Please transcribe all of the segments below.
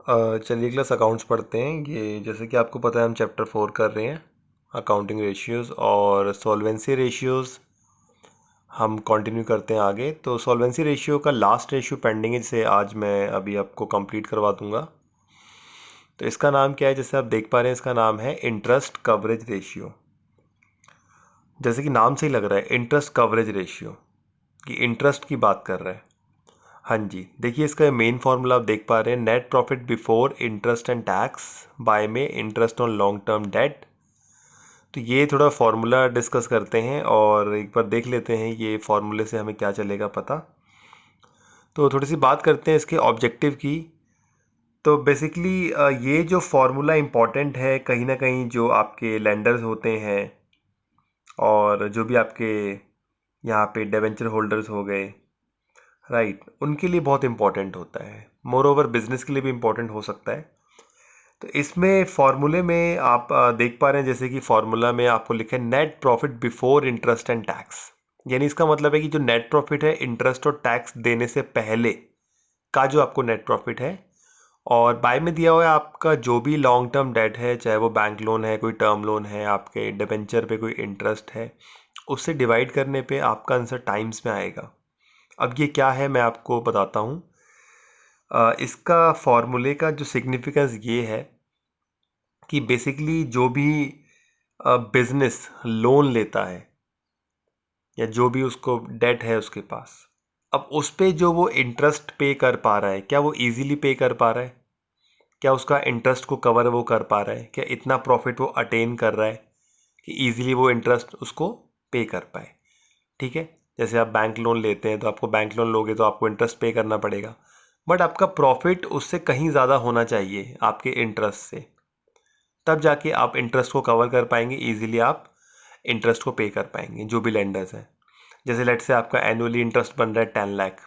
चलिए class accounts पढ़ते हैं। ये जैसे कि आपको पता है हम चैप्टर 4 कर रहे हैं, अकाउंटिंग रेशियोज़ और सॉल्वेंसी रेशियोज़ हम कंटिन्यू करते हैं आगे। तो सॉल्वेंसी रेशियो का लास्ट रेशियो पेंडिंग है, जिसे आज मैं अभी आपको कंप्लीट करवा दूंगा। तो इसका नाम क्या है? जैसे आप देख पा रहे हैं, इसका नाम है इंटरेस्ट कवरेज रेशियो। जैसे कि नाम से ही लग रहा है, इंटरेस्ट कवरेज रेशियो, कि इंटरेस्ट की बात कर रहा है। हाँ जी, देखिए इसका मेन फार्मूला आप देख पा रहे हैं, net profit before interest and tax by में interest on long term debt. तो ये थोड़ा फार्मूला डिस्कस करते हैं और एक बार देख लेते हैं ये फार्मूले से हमें क्या चलेगा पता। तो थोड़ी सी बात करते हैं इसके ऑब्जेक्टिव की। तो बेसिकली ये जो फार्मूला इम्पॉर्टेंट है कहीं ना कहीं, जो आपके लेंडर्स होते हैं और जो भी आपके यहाँ पे डिबेंचर होल्डर्स हो गए, राइट, उनके लिए बहुत इंपॉर्टेंट होता है। मोर ओवर बिजनेस के लिए भी इंपॉर्टेंट हो सकता है। तो इसमें फॉर्मूले में आप देख पा रहे हैं, जैसे कि फॉर्मूला में आपको लिखा है net profit before interest and tax. यानी इसका मतलब है कि जो नेट प्रॉफिट है इंटरेस्ट और टैक्स देने से पहले का जो आपको नेट प्रॉफिट है, और बाय में दिया हुआ है आपका जो भी लॉन्ग टर्म डेट है, चाहे वो बैंक लोन है, कोई टर्म लोन है, आपके डिबेंचर पे कोई इंटरेस्ट है, उससे डिवाइड करने पे आपका आंसर टाइम्स में आएगा। अब ये क्या है मैं आपको बताता हूँ। इसका फॉर्मूले का जो सिग्निफिकेंस ये है कि बेसिकली जो भी बिजनेस लोन लेता है या जो भी उसको डेट है उसके पास, अब उस पे जो वो इंटरेस्ट पे कर पा रहा है, क्या वो इजीली पे कर पा रहा है? क्या उसका इंटरेस्ट को कवर वो कर पा रहा है? क्या इतना प्रॉफिट वो अटेन कर रहा है कि इजीली वो इंटरेस्ट उसको पे कर पाए? ठीक है, जैसे आप बैंक लोन लेते हैं तो आपको बैंक लोन लोगे तो आपको इंटरेस्ट पे करना पड़ेगा, बट आपका प्रॉफिट उससे कहीं ज़्यादा होना चाहिए आपके इंटरेस्ट से, तब जाके आप इंटरेस्ट को कवर कर पाएंगे, इजीली आप इंटरेस्ट को पे कर पाएंगे जो भी लेंडर्स हैं। जैसे लेट से आपका एनुअली इंटरेस्ट बन रहा है 10 लाख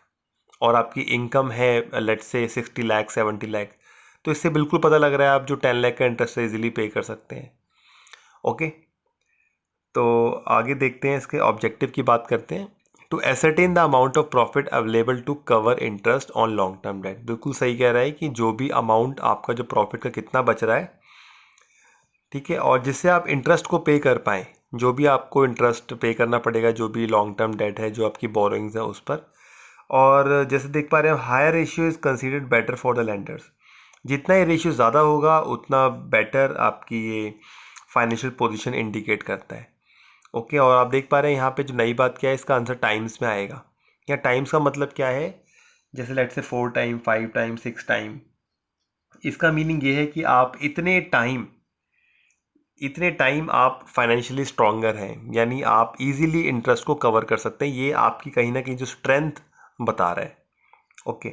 और आपकी इनकम है लेट से 60 लाख 70 लाख, तो इससे बिल्कुल पता लग रहा है आप जो 10 लाख का इंटरेस्ट है इजीली पे कर सकते हैं। ओके, तो आगे देखते हैं, इसके ऑब्जेक्टिव की बात करते हैं। To ascertain the amount of profit available to cover interest on long term debt. बिल्कुल सही कह रहा है कि जो भी अमाउंट आपका जो प्रॉफिट का कितना बच रहा है, ठीक है, और जिससे आप इंटरेस्ट को पे कर पाएँ, जो भी आपको इंटरेस्ट पे करना पड़ेगा, जो भी लॉन्ग टर्म डेट है, जो आपकी बोरोइंग्स है उस पर। और जैसे देख पा रहे हैं, higher ratio is considered better for the lenders. जितना ये रेशियो ज़्यादा होगा उतना बेटर आपकी ये फाइनेंशियल पोजीशन इंडिकेट करता है। ओके, और आप देख पा रहे हैं यहाँ पे जो नई बात क्या है, इसका आंसर टाइम्स में आएगा। या टाइम्स का मतलब क्या है? जैसे लेट से 4 टाइम 5 टाइम 6 टाइम, इसका मीनिंग ये है कि आप इतने टाइम आप फाइनेंशियली स्ट्रॉन्गर हैं, यानी आप इजीली इंटरेस्ट को कवर कर सकते हैं। ये आपकी कहीं ना कहीं जो स्ट्रेंथ बता रहा है। ओके,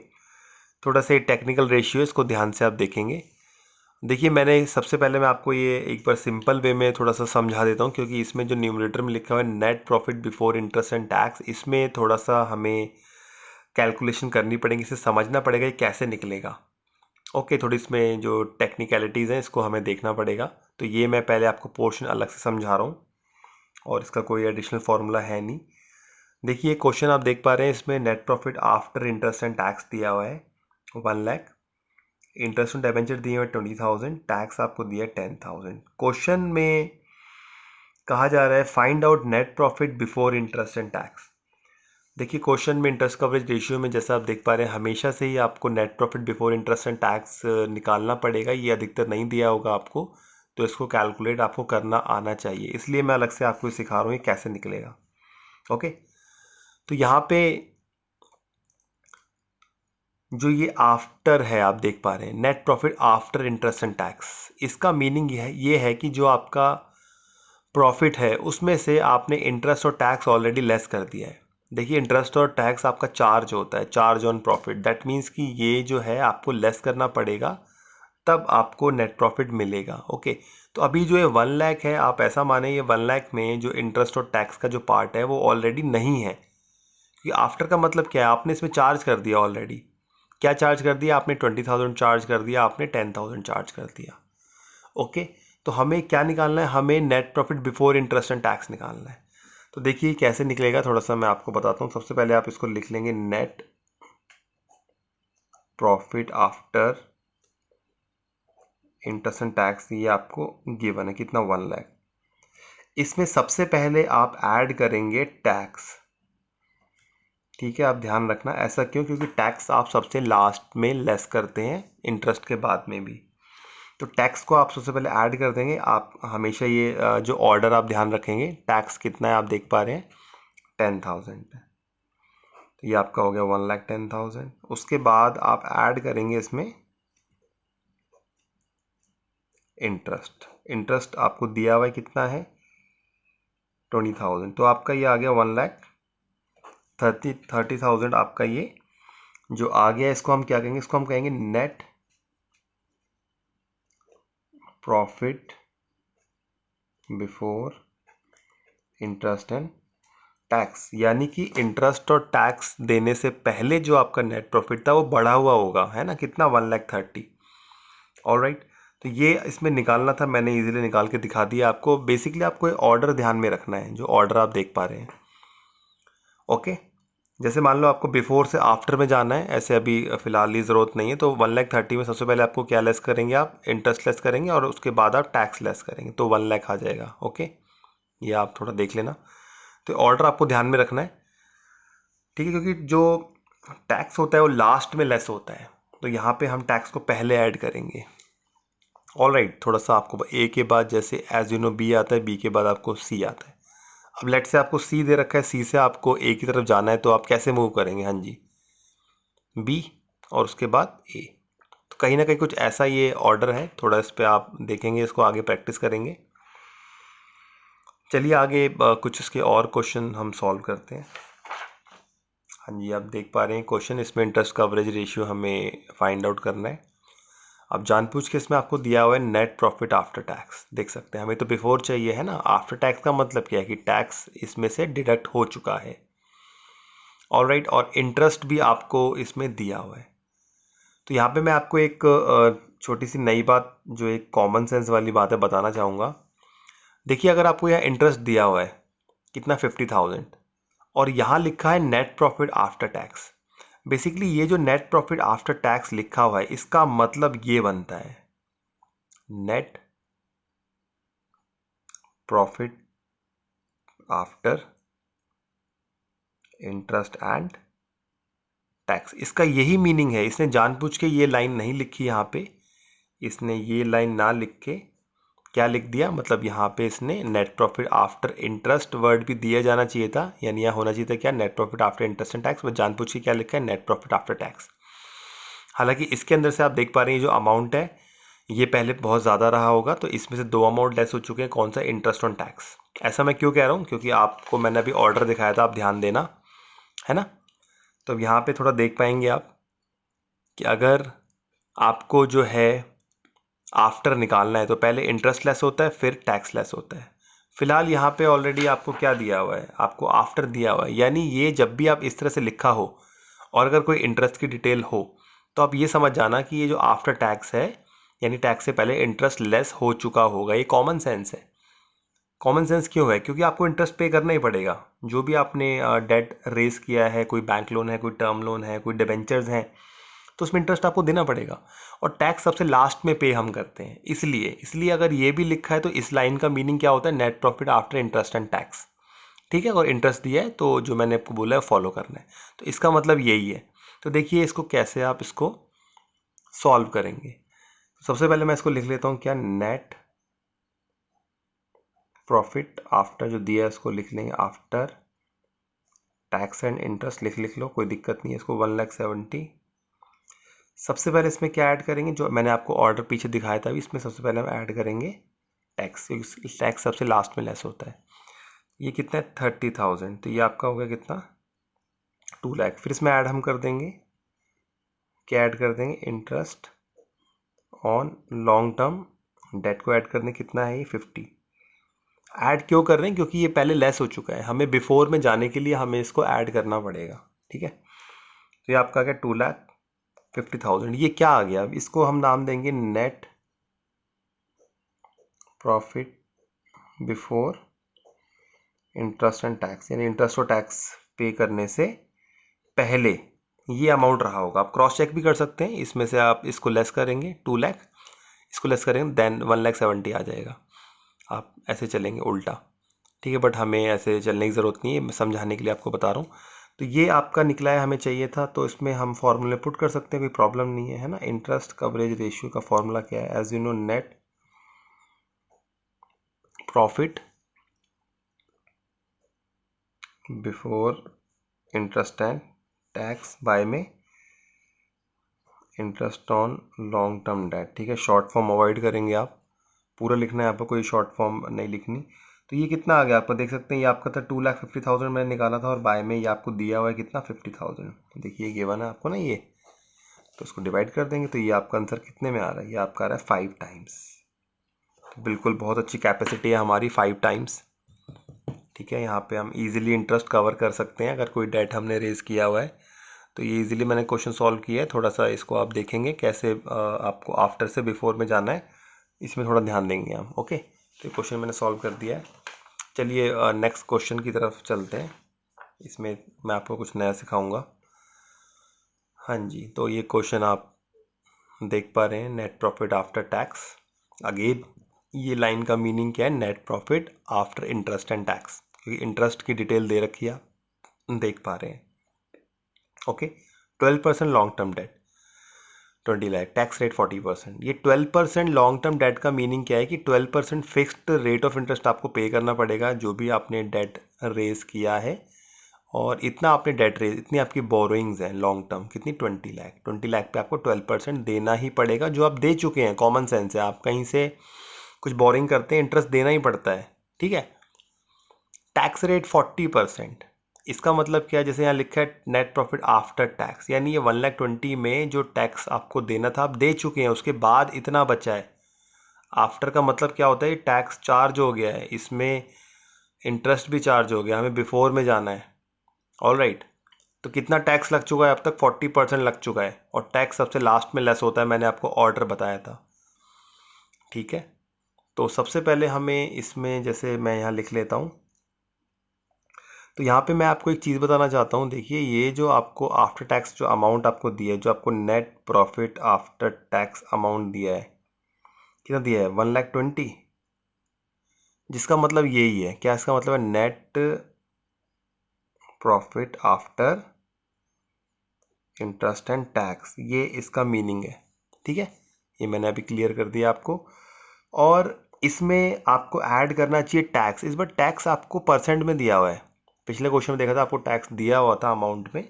थोड़ा सा टेक्निकल रेशियो इसको ध्यान से आप देखेंगे। देखिए, मैंने सबसे पहले मैं आपको ये एक बार सिंपल वे में थोड़ा सा समझा देता हूँ, क्योंकि इसमें जो न्यूमरेटर में लिखा हुआ है net profit before interest and tax, इसमें थोड़ा सा हमें कैलकुलेशन करनी पड़ेगी, इसे समझना पड़ेगा ये कैसे निकलेगा। ओके, थोड़ी इसमें जो टेक्निकलिटीज़ हैं इसको हमें देखना पड़ेगा। तो ये मैं पहले आपको पोर्शन अलग से समझा रहा हूँ और इसका कोई एडिशनल फार्मूला है नहीं। देखिए क्वेश्चन आप देख पा रहे हैं, इसमें net profit after interest and tax दिया हुआ है 1 लाख, इंटरेस्ट ऑन डिबेंचर दिए हुए 20,000, टैक्स आपको दिया 10,000। क्वेश्चन में कहा जा रहा है find out net profit before interest and tax. देखिए क्वेश्चन में इंटरेस्ट कवरेज रेशियो में जैसा आप देख पा रहे हैं, हमेशा से ही आपको net profit before interest and tax निकालना पड़ेगा। ये अधिकतर नहीं दिया होगा आपको, तो इसको कैलकुलेट आपको करना आना चाहिए, इसलिए मैं अलग से आपको सिखा रहा हूँ ये कैसे निकलेगा। ओके, तो यहाँ पे जो ये आफ्टर है आप देख पा रहे हैं, net profit after interest and tax, इसका मीनिंग ये है कि जो आपका प्रॉफिट है उसमें से आपने इंटरेस्ट और टैक्स ऑलरेडी लेस कर दिया है। देखिए इंटरेस्ट और टैक्स आपका चार्ज होता है, charge on profit, that means कि ये जो है आपको लेस करना पड़ेगा, तब आपको नेट प्रॉफिट मिलेगा। ओके, तो अभी जो ये 1 लाख है, आप ऐसा माने ये 1 लाख में जो इंटरेस्ट और टैक्स का जो पार्ट है वो ऑलरेडी नहीं है, क्योंकि आफ्टर का मतलब क्या है, आपने इसमें चार्ज कर दिया ऑलरेडी। क्या चार्ज कर दिया आपने? 20,000 चार्ज कर दिया आपने, 10,000 चार्ज कर दिया। ओके, तो हमें क्या निकालना है? हमें net profit before interest and tax निकालना है। तो देखिए कैसे निकलेगा, थोड़ा सा मैं आपको बताता हूँ। सबसे पहले आप इसको लिख लेंगे, net profit after interest and tax ये आपको गिवन है कितना 1 लाख। इसमें सबसे पहले आप ऐड करेंगे टैक्स, ठीक है। आप ध्यान रखना ऐसा क्यों, क्योंकि टैक्स आप सबसे लास्ट में लेस करते हैं इंटरेस्ट के बाद में भी। तो टैक्स को आप सबसे पहले ऐड कर देंगे। आप हमेशा ये जो ऑर्डर आप ध्यान रखेंगे, टैक्स कितना है आप देख पा रहे हैं 10,000 है, तो ये आपका हो गया 1,10,000। उसके बाद आप ऐड करेंगे इसमें इंटरेस्ट। इंटरेस्ट आपको दिया हुआ है कितना है 20,000, तो आपका ये आ गया 1,30,000 आपका ये जो आ गया। इसको हम क्या कहेंगे, इसको हम कहेंगे net profit before interest and tax, यानी कि इंटरेस्ट और टैक्स देने से पहले जो आपका नेट प्रॉफिट था वो बढ़ा हुआ होगा, है ना, कितना 1,30,000। ऑलराइट, तो ये इसमें निकालना था, मैंने इजीली निकाल के दिखा दिया आपको। बेसिकली आपको ये ऑर्डर ध्यान में रखना है, जो ऑर्डर आप देख पा रहे हैं। ओके, जैसे मान लो आपको बिफोर से आफ्टर में जाना है, ऐसे अभी फिलहाल ही ज़रूरत नहीं है। तो 1,30,000 में सबसे पहले आपको क्या लेस करेंगे, आप इंटरेस्ट लेस करेंगे और उसके बाद आप टैक्स लेस करेंगे, तो 1,00,000 आ जाएगा। ओके, ये आप थोड़ा देख लेना। तो ऑर्डर आपको ध्यान में रखना है, ठीक है, क्योंकि जो टैक्स होता है वो लास्ट में लेस होता है, तो यहाँ पे हम टैक्स को पहले ऐड करेंगे। ऑलराइट, थोड़ा सा आपको ए के बाद जैसे एज यू नो बी आता है, बी के बाद आपको सी आता है। अब लेट से आपको सी दे रखा है, सी से आपको ए की तरफ जाना है, तो आप कैसे मूव करेंगे, हाँ जी बी और उसके बाद ए। तो कहीं ना कहीं कुछ ऐसा ये ऑर्डर है, थोड़ा इस पर आप देखेंगे, इसको आगे प्रैक्टिस करेंगे। चलिए आगे कुछ इसके और क्वेश्चन हम सॉल्व करते हैं। हाँ जी, आप देख पा रहे हैं क्वेश्चन, इसमें इंटरेस्ट कवरेज रेशियो हमें फाइंड आउट करना है। अब जानबूझ के इसमें आपको दिया हुआ है नेट प्रॉफिट आफ्टर टैक्स, देख सकते हैं हमें तो बिफोर चाहिए है ना। आफ्टर टैक्स का मतलब क्या है कि टैक्स इसमें से डिडक्ट हो चुका है। ऑलराइट, और इंटरेस्ट भी आपको इसमें दिया हुआ है। तो यहाँ पे मैं आपको एक छोटी सी नई बात, जो एक कॉमन सेंस वाली बात है, बताना चाहूँगा। देखिए, अगर आपको यहाँ इंटरेस्ट दिया हुआ है कितना 50,000 और यहाँ लिखा है net profit after tax, basically ये जो नेट प्रॉफिट आफ्टर टैक्स लिखा हुआ है इसका मतलब ये बनता है net profit after interest and tax. इसका यही मीनिंग है। इसने जानबूझ के ये लाइन नहीं लिखी यहाँ पे, इसने ये लाइन ना लिख के क्या लिख दिया, मतलब यहाँ पे इसने net profit after interest word भी दिया जाना चाहिए था, यानी यहाँ होना चाहिए था क्या, net profit after interest and tax. वो जानबूझ के क्या लिखा है, नेट प्रॉफिट आफ्टर टैक्स। हालांकि इसके अंदर से आप देख पा रहे हैं जो अमाउंट है ये पहले बहुत ज़्यादा रहा होगा, तो इसमें से 2 अमाउंट लेस हो चुके हैं, कौन सा, इंटरेस्ट ऑन टैक्स। ऐसा मैं क्यों कह रहा हूँ, क्योंकि आपको मैंने अभी ऑर्डर दिखाया था, आप ध्यान देना, है ना। तो अब यहाँ पे थोड़ा देख पाएंगे आप कि अगर आपको जो है आफ्टर निकालना है तो पहले इंटरेस्ट लेस होता है फिर टैक्स लेस होता है। फिलहाल यहाँ पे ऑलरेडी आपको क्या दिया हुआ है, आपको आफ्टर दिया हुआ है, यानी ये जब भी आप इस तरह से लिखा हो और अगर कोई इंटरेस्ट की डिटेल हो तो आप ये समझ जाना कि ये जो आफ्टर टैक्स है, यानी टैक्स से पहले इंटरेस्ट लेस हो चुका होगा। ये कॉमन सेंस है। कॉमन सेंस क्यों है, क्योंकि आपको इंटरेस्ट पे करना ही पड़ेगा। जो भी आपने डेट रेस किया है, कोई बैंक लोन है, कोई टर्म लोन है, कोई डिबेंचर्स हैं, तो उसमें इंटरेस्ट आपको देना पड़ेगा। और टैक्स सबसे लास्ट में पे हम करते हैं, इसलिए अगर ये भी लिखा है तो इस लाइन का मीनिंग क्या होता है, net profit after interest and tax, ठीक है। और इंटरेस्ट दिया है तो जो मैंने आपको बोला है फॉलो करना है, तो इसका मतलब यही है। तो देखिए इसको कैसे आप इसको सॉल्व करेंगे। सबसे पहले मैं इसको लिख लेता हूँ क्या, नेट प्रॉफिट आफ्टर, जो दिया है उसको लिख लेंगे आफ्टर टैक्स एंड इंटरेस्ट, लिख लो, कोई दिक्कत नहीं है। इसको 1,70,000। सबसे पहले इसमें क्या ऐड करेंगे, जो मैंने आपको ऑर्डर पीछे दिखाया था, इसमें सबसे पहले हम ऐड करेंगे टैक्स, क्योंकि टैक्स सबसे लास्ट में लेस होता है। ये कितना है 30,000, तो ये आपका हो गया कितना 2 लाख। फिर इसमें ऐड हम कर देंगे, क्या ऐड कर देंगे, interest on long term date को ऐड करने, कितना है ये 50। ऐड क्यों कर रहे हैं, क्योंकि ये पहले लेस हो चुका है, हमें बिफोर में जाने के लिए हमें इसको ऐड करना पड़ेगा, ठीक है। तो ये आपका क्या 2,50,000। ये क्या आ गया, अब इसको हम नाम देंगे net profit before interest and tax, यानी इंटरेस्ट और टैक्स पे करने से पहले ये अमाउंट रहा होगा। आप क्रॉस चेक भी कर सकते हैं, इसमें से आप इसको लेस करेंगे 2 लाख, इसको लेस करेंगे देन 1,70,000 आ जाएगा। आप ऐसे चलेंगे उल्टा, ठीक है, बट हमें ऐसे चलने की ज़रूरत नहीं है, मैं समझाने के लिए आपको बता रहा हूँ। तो ये आपका निकला है, हमें चाहिए था, तो इसमें हम फॉर्मूले पुट कर सकते हैं, कोई प्रॉब्लम नहीं है, है ना। इंटरेस्ट कवरेज रेशियो का फॉर्मूला क्या है, as you know, net profit before interest and tax by में interest on long term debt, ठीक है। शॉर्ट फॉर्म अवॉइड करेंगे आप, पूरा लिखना है आपको, कोई शॉर्ट फॉर्म नहीं लिखनी। तो ये कितना आ गया आपको, देख सकते हैं, ये आपका था 2,50,000 मैंने निकाला था, और बाय में ये आपको दिया हुआ है कितना, 50,000। देखिए गिवन है आपको ना ये, तो उसको डिवाइड कर देंगे, तो ये आपका आंसर कितने में आ रहा है, ये आपका आ रहा है 5 टाइम्स। बिल्कुल बहुत अच्छी कैपेसिटी है हमारी, 5 टाइम्स, ठीक है। यहाँ पे हम इजीली इंटरेस्ट कवर कर सकते हैं अगर कोई डेट हमने रेज किया हुआ है। तो ये इजीली मैंने क्वेश्चन सॉल्व किया है, थोड़ा सा इसको आप देखेंगे कैसे आपको आफ्टर से बिफोर में जाना है, इसमें थोड़ा ध्यान देंगे हम। ओके, तो क्वेश्चन मैंने सॉल्व कर दिया है। चलिए नेक्स्ट क्वेश्चन की तरफ चलते हैं, इसमें मैं आपको कुछ नया सिखाऊंगा। हाँ जी, तो ये क्वेश्चन आप देख पा रहे हैं, net profit after tax. Again ये लाइन का मीनिंग क्या है, net profit after interest and tax, क्योंकि इंटरेस्ट की डिटेल दे रखी है, आप देख पा रहे हैं। Okay, 12% long term date 20 lakh, tax rate 40%। ये 12% लॉन्ग टर्म डेट का मीनिंग क्या है कि 12% फिक्स्ड रेट ऑफ इंटरेस्ट आपको पे करना पड़ेगा जो भी आपने डेट रेज किया है, और इतना आपने डेट रेज, इतनी आपकी बोरोइंग्स हैं लॉन्ग टर्म, कितनी, 20 लाख। 20 लाख पे आपको 12% देना ही पड़ेगा, जो आप दे चुके हैं, कॉमन सेंस है, आप कहीं से कुछ बोरिंग करते हैं, इंटरेस्ट देना ही पड़ता है, ठीक है। टैक्स रेट 40%, इसका मतलब क्या है, जैसे यहाँ लिखा है नेट प्रॉफिट आफ्टर टैक्स, यानी ये 1,20,000 में जो टैक्स आपको देना था आप दे चुके हैं, उसके बाद इतना बचा है। आफ्टर का मतलब क्या होता है, टैक्स चार्ज हो गया है, इसमें इंटरेस्ट भी चार्ज हो गया, हमें बिफोर में जाना है। ऑल राइट, तो कितना टैक्स लग चुका है अब तक, 40% लग चुका है, और टैक्स सबसे लास्ट में लेस होता है, मैंने आपको ऑर्डर बताया था, ठीक है। तो सबसे पहले हमें इसमें, जैसे मैं यहाँ लिख लेता हूँ, तो यहाँ पे मैं आपको एक चीज़ बताना चाहता हूँ। देखिए ये जो आपको आफ्टर टैक्स जो अमाउंट आपको दिया है, जो आपको net profit after tax amount दिया है, कितना दिया है, 1,20,000, जिसका मतलब यही है, क्या इसका मतलब है, net profit after interest and tax, ये इसका मीनिंग है, ठीक है। ये मैंने अभी क्लियर कर दिया आपको। और इसमें आपको ऐड करना चाहिए टैक्स। इस बार टैक्स आपको परसेंट में दिया हुआ है, पिछले क्वेश्चन में देखा था आपको टैक्स दिया हुआ था अमाउंट में,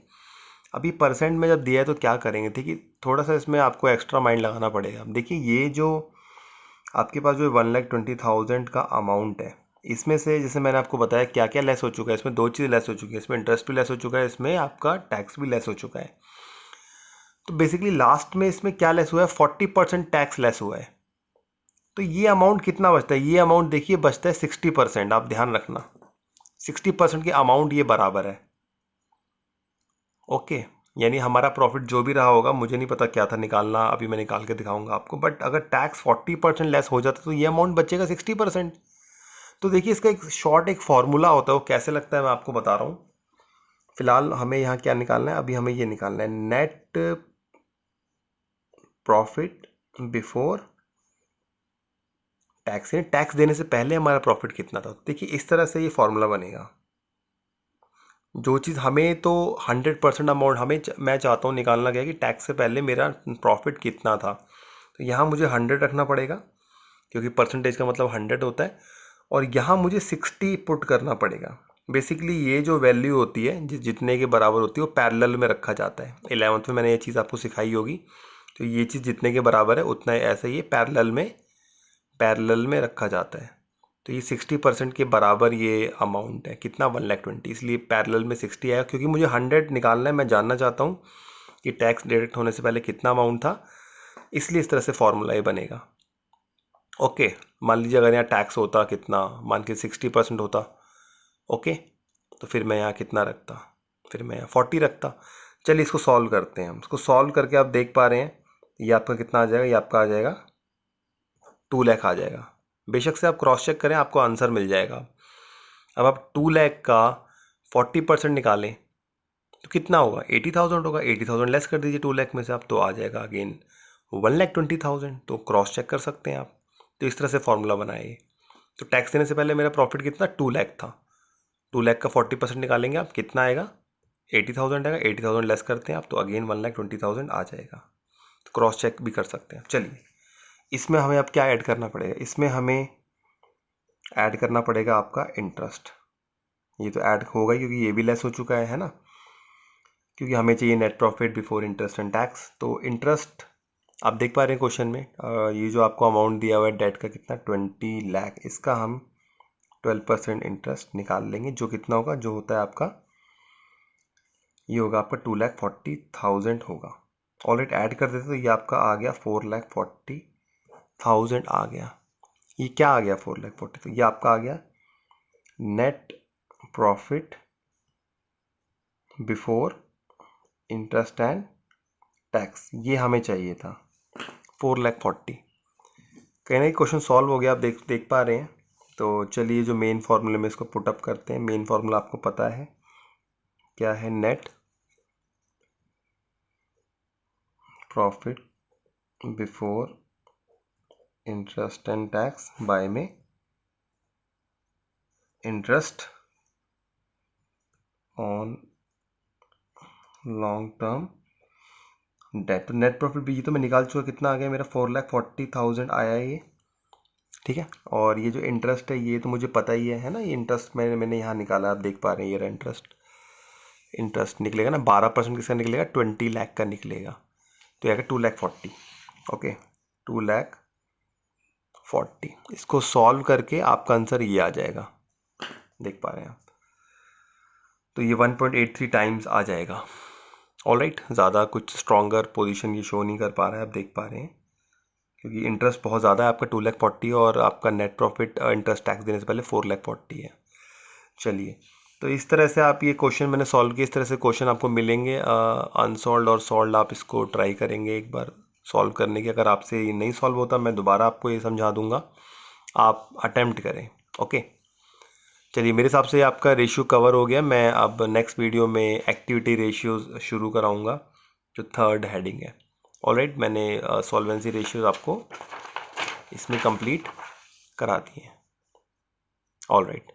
अभी परसेंट में जब दिया है तो क्या करेंगे, ठीक है, थोड़ा सा इसमें आपको एक्स्ट्रा माइंड लगाना पड़ेगा। देखिए ये जो आपके पास जो 1,20,000 का अमाउंट है, इसमें से जैसे मैंने आपको बताया क्या क्या लेस हो चुका है, इसमें दो चीज़ लेस हो चुकी है, इसमें इंटरेस्ट भी लेस हो चुका है, इसमें आपका टैक्स भी लेस हो चुका है। तो बेसिकली लास्ट में इसमें क्या लेस हुआ है, 40% टैक्स लेस हुआ है। तो ये अमाउंट कितना बचता है, ये अमाउंट देखिए बचता है 60%, आप ध्यान रखना 60% की अमाउंट ये बराबर है। ओके, यानी हमारा प्रॉफिट जो भी रहा होगा, मुझे नहीं पता क्या था निकालना, अभी मैं निकाल के दिखाऊंगा आपको, बट अगर टैक्स 40% लेस हो जाता तो ये अमाउंट बचेगा 60%। तो देखिए इसका एक शॉर्ट एक फॉर्मूला होता है, वो कैसे लगता है मैं आपको बता रहा हूँ। फिलहाल हमें यहाँ क्या निकालना है, अभी हमें ये निकालना है, net profit before tax, tax देने से पहले हमारा प्रॉफिट कितना था। देखिए इस तरह से ये फॉर्मूला बनेगा। जो चीज़ हमें तो 100% अमाउंट हमें मैं चाहता हूँ निकालना क्या है कि टैक्स से पहले मेरा प्रॉफिट कितना था, तो यहाँ मुझे 100 रखना पड़ेगा, क्योंकि परसेंटेज का मतलब 100 होता है, और यहाँ मुझे 60 पुट करना पड़ेगा। बेसिकली ये जो वैल्यू होती है जितने के बराबर होती है वो पैरेलल में रखा जाता है। 11th में मैंने ये चीज़ आपको सिखाई होगी, तो ये चीज़ जितने के बराबर है उतना ऐसा ये पैरेलल में रखा जाता है। तो ये 60% के बराबर ये अमाउंट है, कितना, 1,20,000, इसलिए पैरेलल में 60 आया, क्योंकि मुझे 100 निकालना है, मैं जानना चाहता हूँ कि टैक्स डिडक्ट होने से पहले कितना अमाउंट था, इसलिए इस तरह से फॉर्मूला ये बनेगा। ओके, मान लीजिए अगर यहाँ टैक्स होता कितना, मान के 60% होता, ओके, तो फिर मैं यहाँ कितना रखता, फिर मैं यहाँ 40 रखता। चलिए इसको सॉल्व करते हैं हम, इसको सॉल्व करके आप देख पा रहे हैं ये आपका कितना आ जाएगा, ये आपका आ जाएगा 2 लाख आ जाएगा। बेशक से आप क्रॉस चेक करें, आपको आंसर मिल जाएगा। अब आप 2 लाख का 40% निकालें तो कितना होगा, 80,000 होगा। 80,000 लेस कर दीजिए 2 लाख में से आप, तो आ जाएगा अगेन 1,20,000, तो क्रॉस चेक कर सकते हैं आप। तो इस तरह से फॉर्मूला बनाए। तो टैक्स देने से पहले मेरा प्रॉफिट कितना 2 लाख था, 2 लाख का 40% निकालेंगे आप, कितना आएगा 80,000 आएगा। 80,000 लेस करते हैं आप तो अगेन 1,20,000 आ जाएगा। तो क्रॉस चेक भी कर सकते हैं। चलिए इसमें हमें अब क्या ऐड करना पड़ेगा, इसमें हमें ऐड करना पड़ेगा आपका इंटरेस्ट। ये तो ऐड होगा ही क्योंकि ये भी लेस हो चुका है ना, क्योंकि हमें चाहिए net profit before interest and tax. तो इंटरेस्ट आप देख पा रहे हैं क्वेश्चन में, ये जो आपको अमाउंट दिया हुआ है डेट का कितना 20 लाख, इसका हम 12% इंटरेस्ट निकाल लेंगे, जो कितना होगा, जो होता है आपका ये होगा आपका 2,40,000 होगा। ऑलरेडी ऐड कर देते तो ये आपका आ गया 4,40,000 आ गया। ये क्या आ गया 4,40,000, तो ये आपका आ गया net profit before interest and tax. ये हमें चाहिए था 4,40,000। कहीं ना क्वेश्चन सॉल्व हो गया, आप देख पा रहे हैं। तो चलिए जो मेन फार्मूले में इसको पुट अप करते हैं। मेन फार्मूला आपको पता है क्या है, net profit before interest and tax by में interest on long term debt. तो नेट प्रॉफिट भी ये तो मैं निकाल चुका, कितना आ गया मेरा 4,40,000 आया ये, ठीक है। और ये जो इंटरेस्ट है ये तो मुझे पता ही है ना, ये इंटरेस्ट मैंने यहाँ निकाला, आप देख पा रहे हैं। ये रहा इंटरेस्ट निकलेगा ना 12% किसका निकलेगा, 20 लाख का निकलेगा। तो ये 2,40,000, ओके 2,40,000। इसको सॉल्व करके आपका आंसर ये आ जाएगा, देख पा रहे हैं आप। तो ये 1.83 टाइम्स आ जाएगा। ऑलराइट, ज़्यादा कुछ स्ट्रॉन्गर पोजीशन ये शो नहीं कर पा रहा है, आप देख पा रहे हैं, क्योंकि इंटरेस्ट बहुत ज़्यादा है आपका 2,40,000 और आपका नेट प्रॉफिट इंटरेस्ट टैक्स देने से पहले 4,40,000 है। चलिए तो इस तरह से आप ये क्वेश्चन मैंने सॉल्व किया। इस तरह से क्वेश्चन आपको मिलेंगे अनसॉल्व्ड और सॉल्व्ड। आप इसको ट्राई करेंगे एक बार सॉल्व करने की। अगर आपसे ये नहीं सॉल्व होता मैं दोबारा आपको ये समझा दूंगा, आप अटेम्प्ट करें। ओके चलिए, मेरे हिसाब से आपका रेशियो कवर हो गया। मैं अब नेक्स्ट वीडियो में एक्टिविटी रेशियोज शुरू कराऊंगा, जो थर्ड हेडिंग है। ऑलराइट, मैंने सॉल्वेंसी रेशियोज आपको इसमें कंप्लीट करा दिए हैं। ऑलराइट।